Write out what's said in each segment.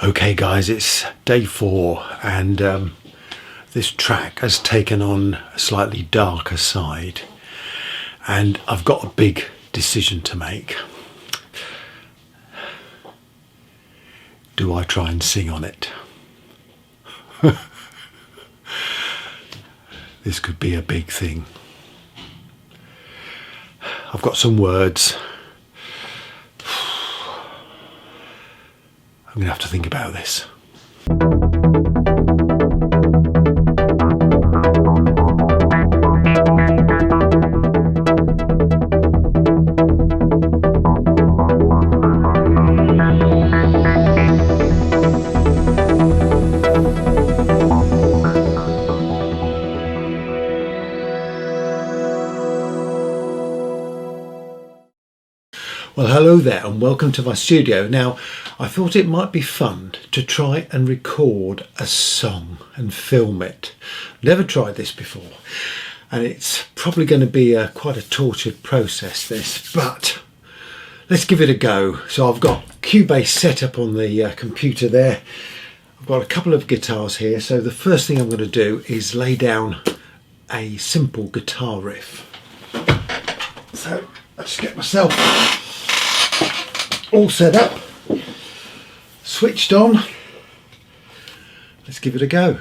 Okay guys, it's day 4 and this track has taken on a slightly darker side and I've got a big decision to make. Do I try and sing on it? This could be a big thing. I've got some words. I'm going to have to think about this. Well, hello there and welcome to my studio. Now, I thought it might be fun to try and record a song and film it. Never tried this before and it's probably going to be quite a tortured process this, but let's give it a go. So I've got Cubase set up on the computer there. I've got a couple of guitars here, so the first thing I'm going to do is lay down a simple guitar riff. So let's get myself all set up, switched on. Let's give it a go.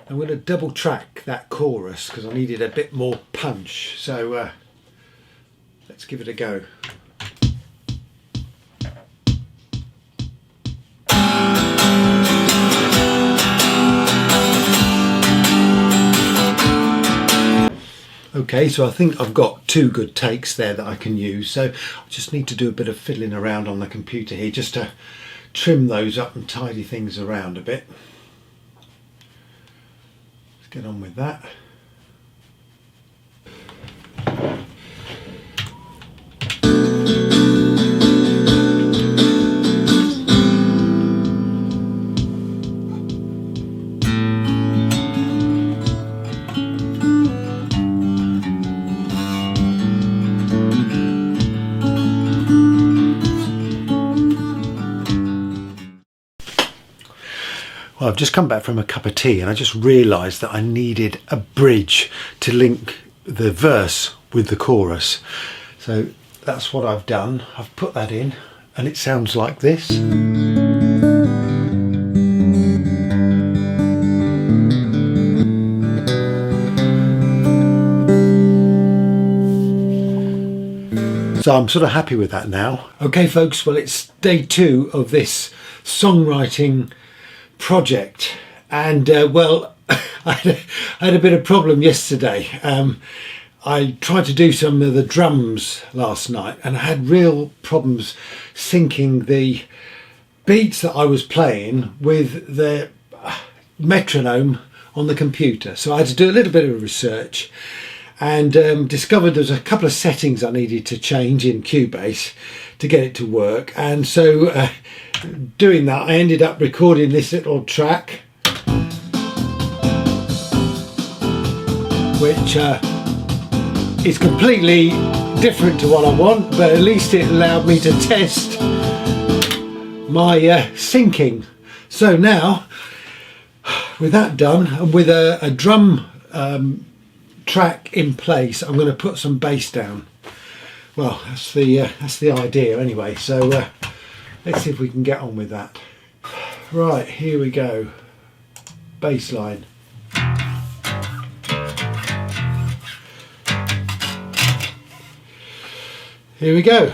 I'm going to double track that chorus because I needed a bit more punch, so let's give it a go. Okay, so I think I've got 2 good takes there that I can use, so I just need to do a bit of fiddling around on the computer here just to trim those up and tidy things around a bit. Get on with that. Well, I've just come back from a cup of tea and I just realised that I needed a bridge to link the verse with the chorus. So that's what I've done. I've put that in and it sounds like this. So I'm sort of happy with that now. Okay folks, well it's day 2 of this songwriting project and well I had a bit of problem yesterday. I tried to do some of the drums last night and I had real problems syncing the beats that I was playing with the metronome on the computer, so I had to do a little bit of research and discovered there's a couple of settings I needed to change in Cubase to get it to work, and so doing that I ended up recording this little track which is completely different to what I want, but at least it allowed me to test my syncing. So now with that done and with a drum track in place, I'm going to put some bass down. Well, that's the idea anyway, so let's see if we can get on with that. Right, here we go. Bass line. Here we go.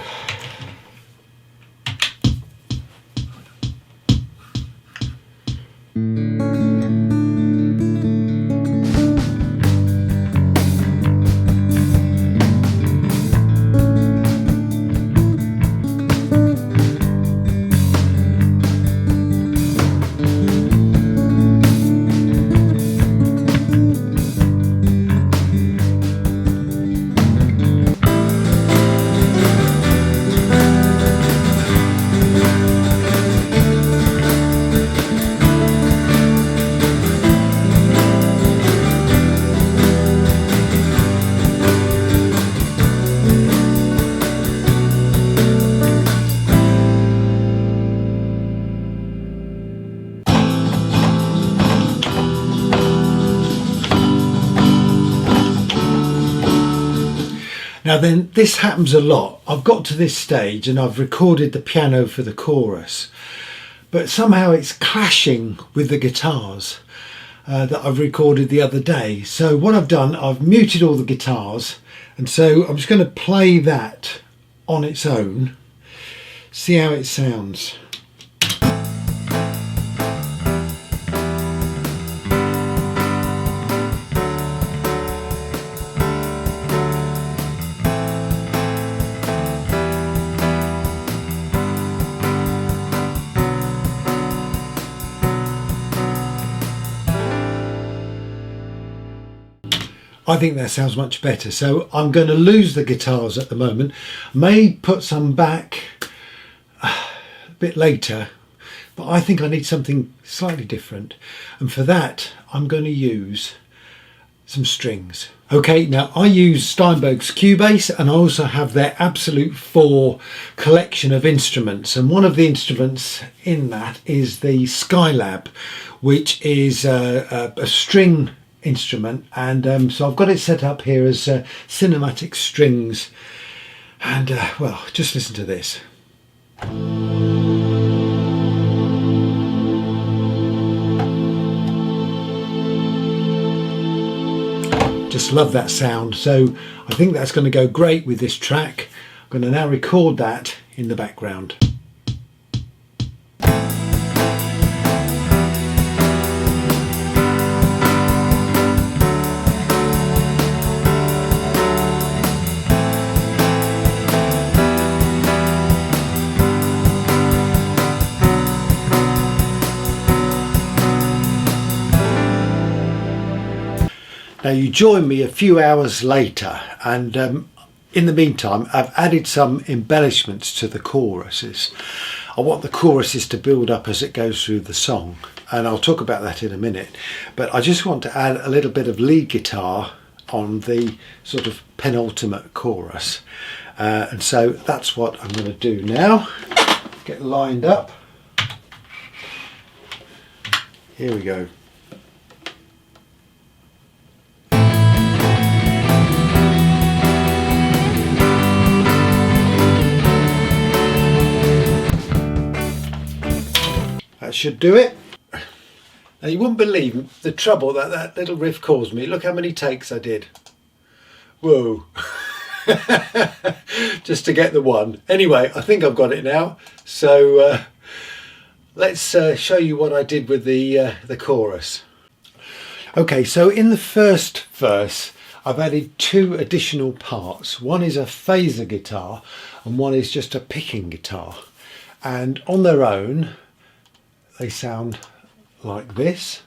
Now then, this happens a lot. I've got to this stage and I've recorded the piano for the chorus, but somehow it's clashing with the guitars that I've recorded the other day. So what I've done, I've muted all the guitars, and so I'm just going to play that on its own, see how it sounds. I think that sounds much better. So I'm going to lose the guitars at the moment. May put some back a bit later, but I think I need something slightly different. And for that, I'm going to use some strings. Okay, now I use Steinberg's Cubase, and I also have their Absolute 4 collection of instruments. And one of the instruments in that is the Skylab, which is a string instrument, and so I've got it set up here as cinematic strings, and well, just listen to this. Just love that sound, so I think that's going to go great with this track. I'm going to now record that in the background. Now you join me a few hours later, and in the meantime I've added some embellishments to the choruses. I want the choruses to build up as it goes through the song, and I'll talk about that in a minute, but I just want to add a little bit of lead guitar on the sort of penultimate chorus, and so that's what I'm going to do now. Get lined up. Here we go. That should do it. Now you wouldn't believe the trouble that that little riff caused me. Look how many takes I did. Whoa. Just to get the one. Anyway, I think I've got it now. So let's show you what I did with the chorus. Okay, so in the first verse I've added two additional parts. One is a phaser guitar and one is just a picking guitar. And on their own they sound like this.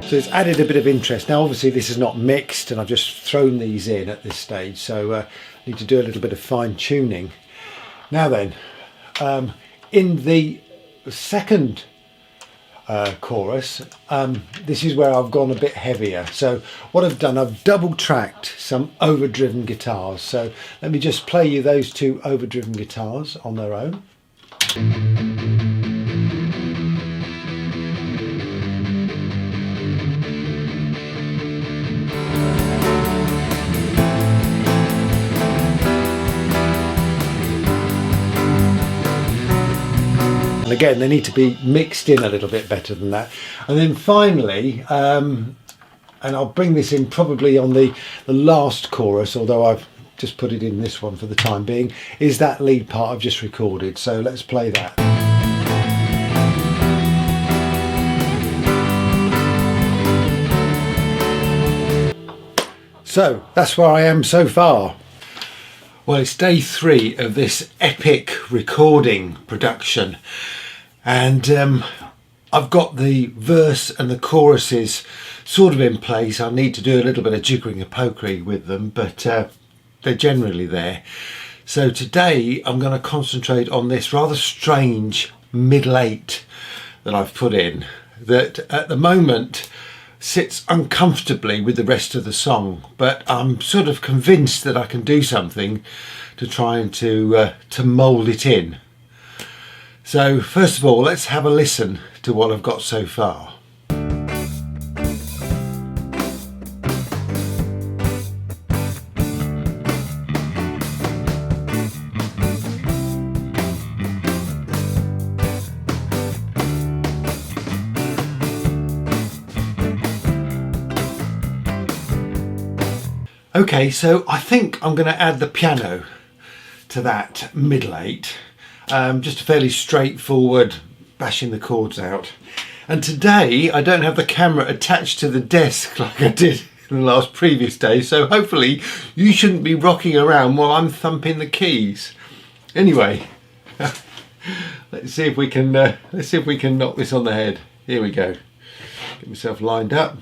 So it's added a bit of interest. Now obviously this is not mixed and I've just thrown these in at this stage, so I need to do a little bit of fine tuning. Now then, in the second chorus. This is where I've gone a bit heavier. So what I've done, I've double tracked some overdriven guitars. So let me just play you those two overdriven guitars on their own. And again, they need to be mixed in a little bit better than that. And then finally, and I'll bring this in probably on the last chorus, although I've just put it in this one for the time being, is that lead part I've just recorded. So let's play that. So that's where I am so far. Well, it's day 3 of this epic recording production, and I've got the verse and the choruses sort of in place. I need to do a little bit of jiggering and pokery with them, but they're generally there. So today I'm going to concentrate on this rather strange middle 8 that I've put in, that at the moment sits uncomfortably with the rest of the song, but I'm sort of convinced that I can do something to try and to mould it in. So first of all, let's have a listen to what I've got so far. Okay, so I think I'm going to add the piano to that middle 8. Just a fairly straightforward bashing the chords out. And today I don't have the camera attached to the desk like I did in the last previous day, so hopefully you shouldn't be rocking around while I'm thumping the keys. Anyway, let's see if we can knock this on the head. Here we go. Get myself lined up.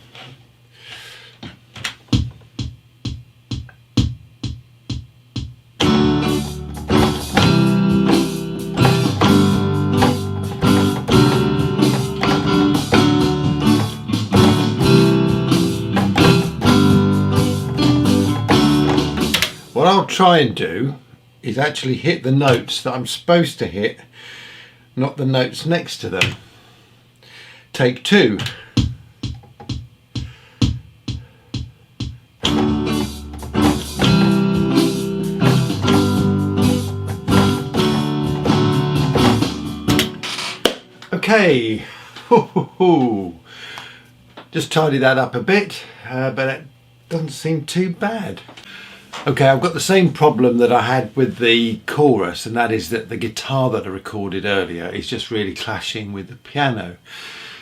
What I'll try and do is actually hit the notes that I'm supposed to hit, not the notes next to them. Take 2. Okay, just tidy that up a bit, but it doesn't seem too bad. Okay, I've got the same problem that I had with the chorus, and that is that the guitar that I recorded earlier is just really clashing with the piano.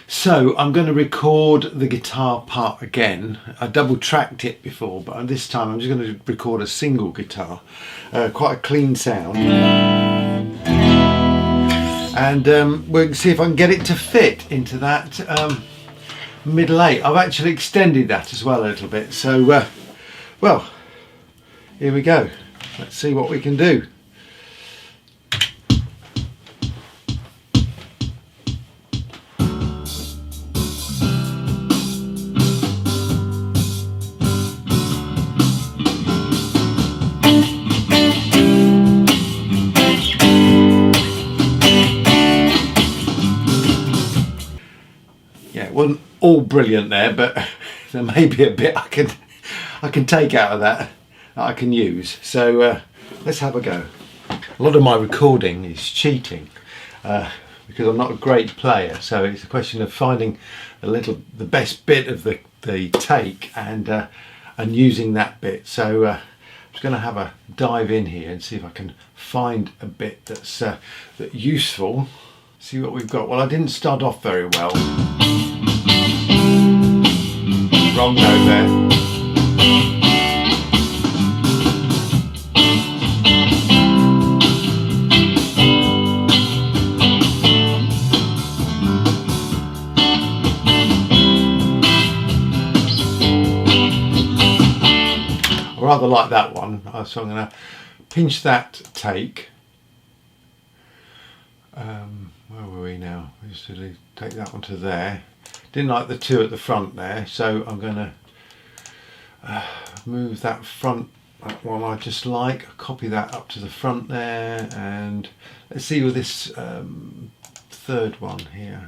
So I'm going to record the guitar part again. I double tracked it before, but this time I'm just going to record a single guitar, quite a clean sound. And we'll see if I can get it to fit into that middle 8. I've actually extended that as well a little bit. So, well, here we go. Let's see what we can do. Yeah, it wasn't all brilliant there, but there may be a bit I can take out of that I can use. So let's have a go. A lot of my recording is cheating because I'm not a great player, so it's a question of finding the best bit of the take and using that bit. So I'm just going to have a dive in here and see if I can find a bit that's useful. See what we've got. Well, I didn't start off very well. Wrong note there. I rather like that one, so I'm going to pinch that take. where were we now? We used to take that one to there. Didn't like the two at the front there, so I'm going to move that front one I just like, copy that up to the front there, and let's see with this third one here.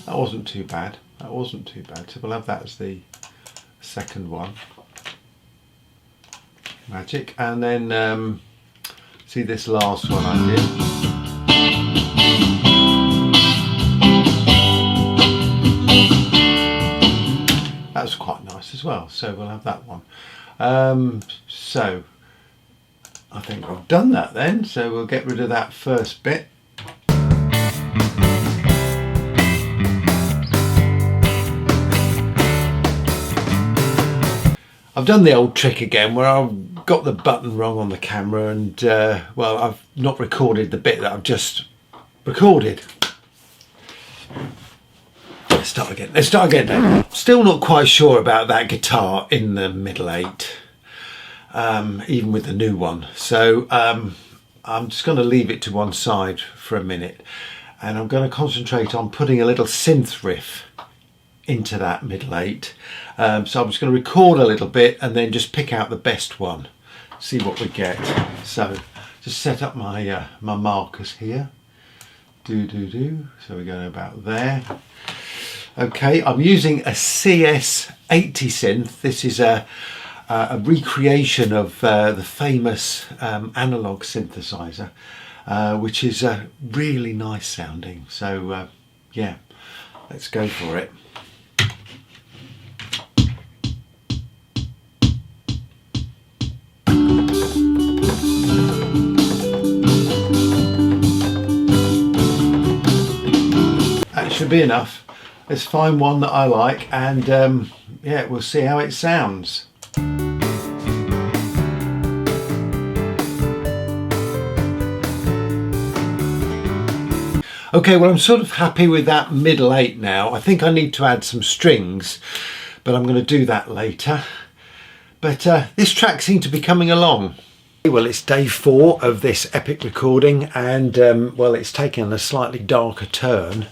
That wasn't too bad. That wasn't too bad. So we'll have that as the second one. Magic. And then see this last one I did. That was quite nice as well. So we'll have that one. So I think I've done that then. So we'll get rid of that first bit. I've done the old trick again where I've got the button wrong on the camera and well, I've not recorded the bit that I've just recorded. Let's start again. Let's start again then. Still not quite sure about that guitar in the middle eight, even with the new one. So I'm just going to leave it to one side for a minute and I'm going to concentrate on putting a little synth riff into that middle eight. So I'm just going to record a little bit and then just pick out the best one, see what we get. So just set up my my markers here. So we're going about there. Okay, I'm using a CS80 synth. This is a recreation of the famous analog synthesizer, which is really nice sounding. So yeah, let's go for it. Should be enough. Let's find one that I like and yeah, we'll see how it sounds. Okay, well I'm sort of happy with that middle eight now. I think I need to add some strings, but I'm going to do that later. But this track seemed to be coming along. Well, it's day 4 of this epic recording and well, it's taken a slightly darker turn.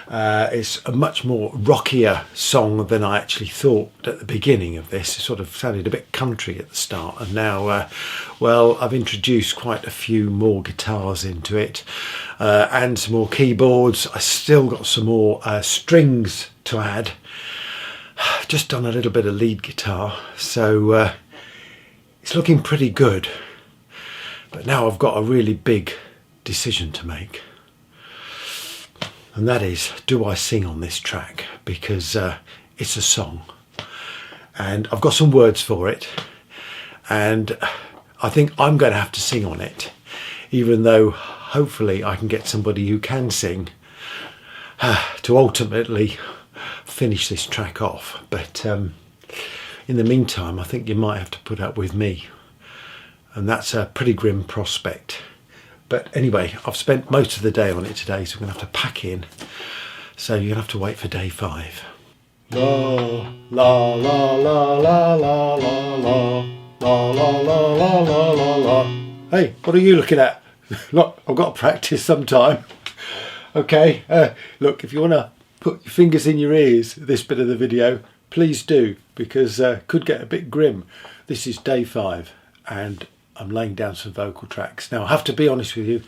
It's a much more rockier song than I actually thought at the beginning of this. It sort of sounded a bit country at the start and now well, I've introduced quite a few more guitars into it and some more keyboards. I still got some more strings to add. Just done a little bit of lead guitar, so it's looking pretty good. But now I've got a really big decision to make, and that is, do I sing on this track? Because it's a song and I've got some words for it and I think I'm going to have to sing on it, even though hopefully I can get somebody who can sing to ultimately finish this track off. But in the meantime, I think you might have to put up with me. And that's a pretty grim prospect. But anyway, I've spent most of the day on it today, so I'm going to have to pack in. So you're going to have to wait for day 5. La la la la la la la la la la la la la la la. Hey, what are you looking at? Look, I've got to practice sometime. Okay, look, if you want to put your fingers in your ears this bit of the video, please do, because could get a bit grim. This is day 5 and I'm laying down some vocal tracks. Now I have to be honest with you,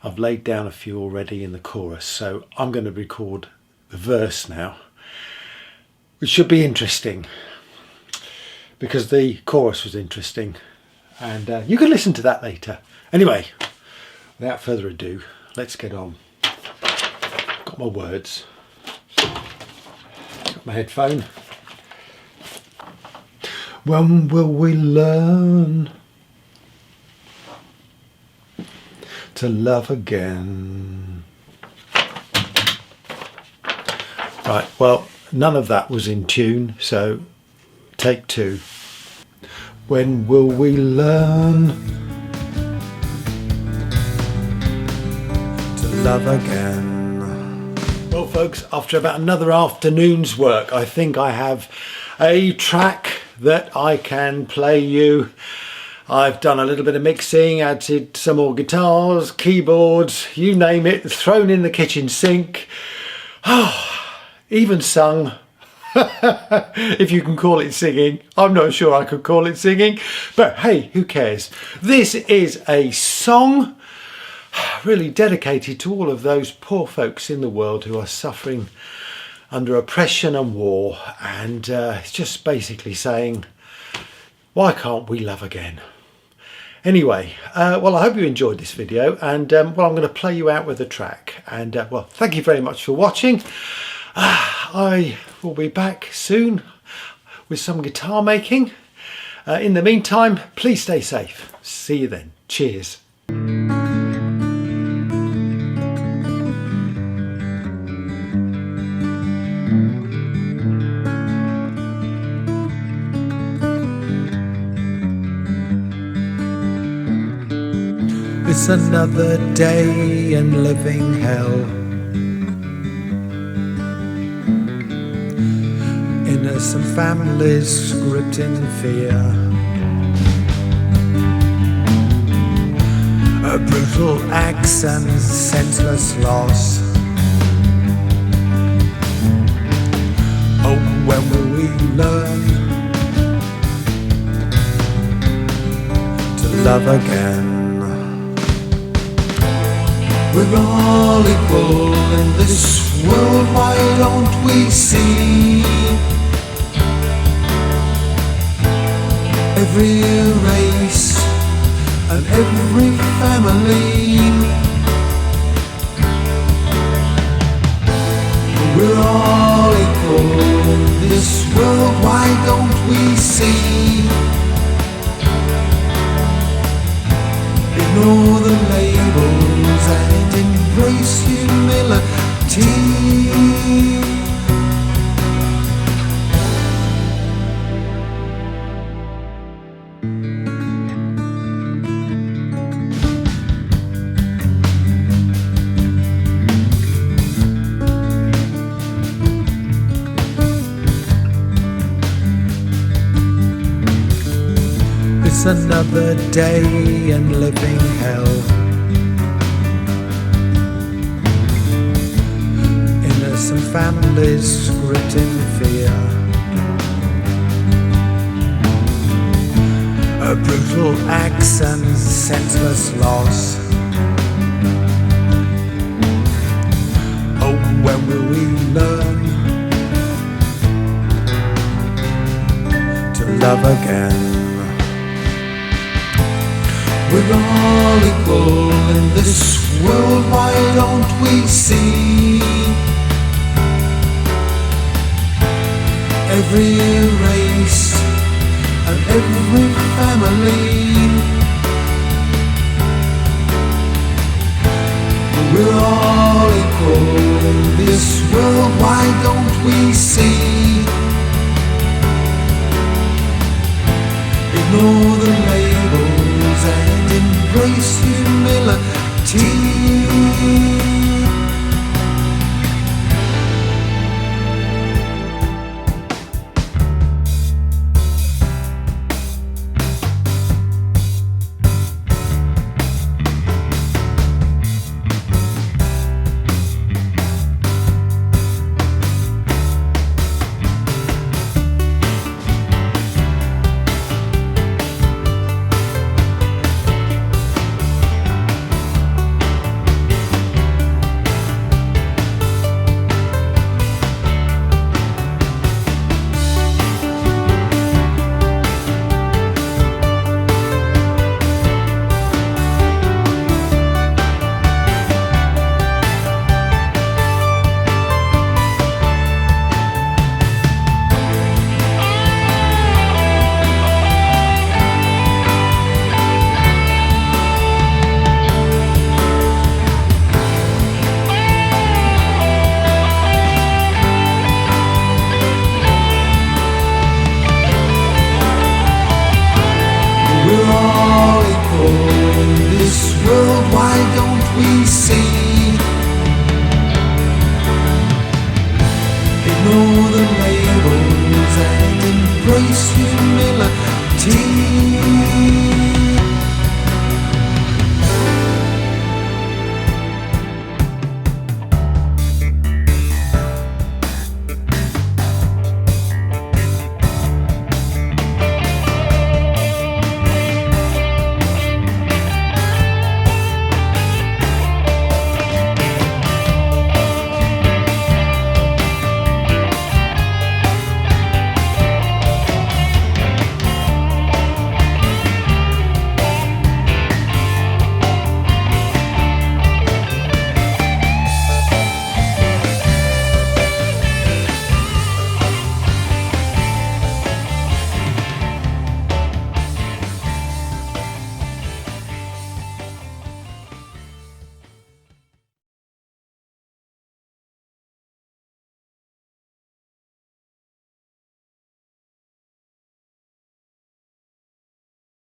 I've laid down a few already in the chorus, so I'm going to record the verse now, which should be interesting because the chorus was interesting and you can listen to that later. Anyway, without further ado, let's get on. Got my words, got my headphone. When will we learn to love again? Right, well, none of that was in tune, so take 2. When will we learn to love again? Well folks, after about another afternoon's work, I think I have a track that I can play you. I've done a little bit of mixing, added some more guitars, keyboards, you name it, thrown in the kitchen sink. Even sung, if you can call it singing. I'm not sure I could call it singing, but hey, who cares? This is a song really dedicated to all of those poor folks in the world who are suffering under oppression and war, and it's just basically saying, why can't we love again? Anyway, well, I hope you enjoyed this video, and well, I'm going to play you out with a track, and well, thank you very much for watching. I will be back soon with some guitar making. In the meantime, please stay safe. See you then. Cheers. It's another day in living hell. Innocent families gripped in fear. A brutal axe and senseless loss. Oh, when will we learn to love again? We're all equal in this world, why don't we see? Every race and every family, we're all equal in this world, why don't we see? Ignore the labels and embrace humility. It's another day in living hell. Innocent families gripped in fear. A brutal axe and senseless loss. Oh, when will we learn to love again? We're all equal in this world, why don't we see? Every race and every family, we're all equal in this world, why don't we see? Ignore the labels and embrace humility. Ignore the labels and embrace you. eternity.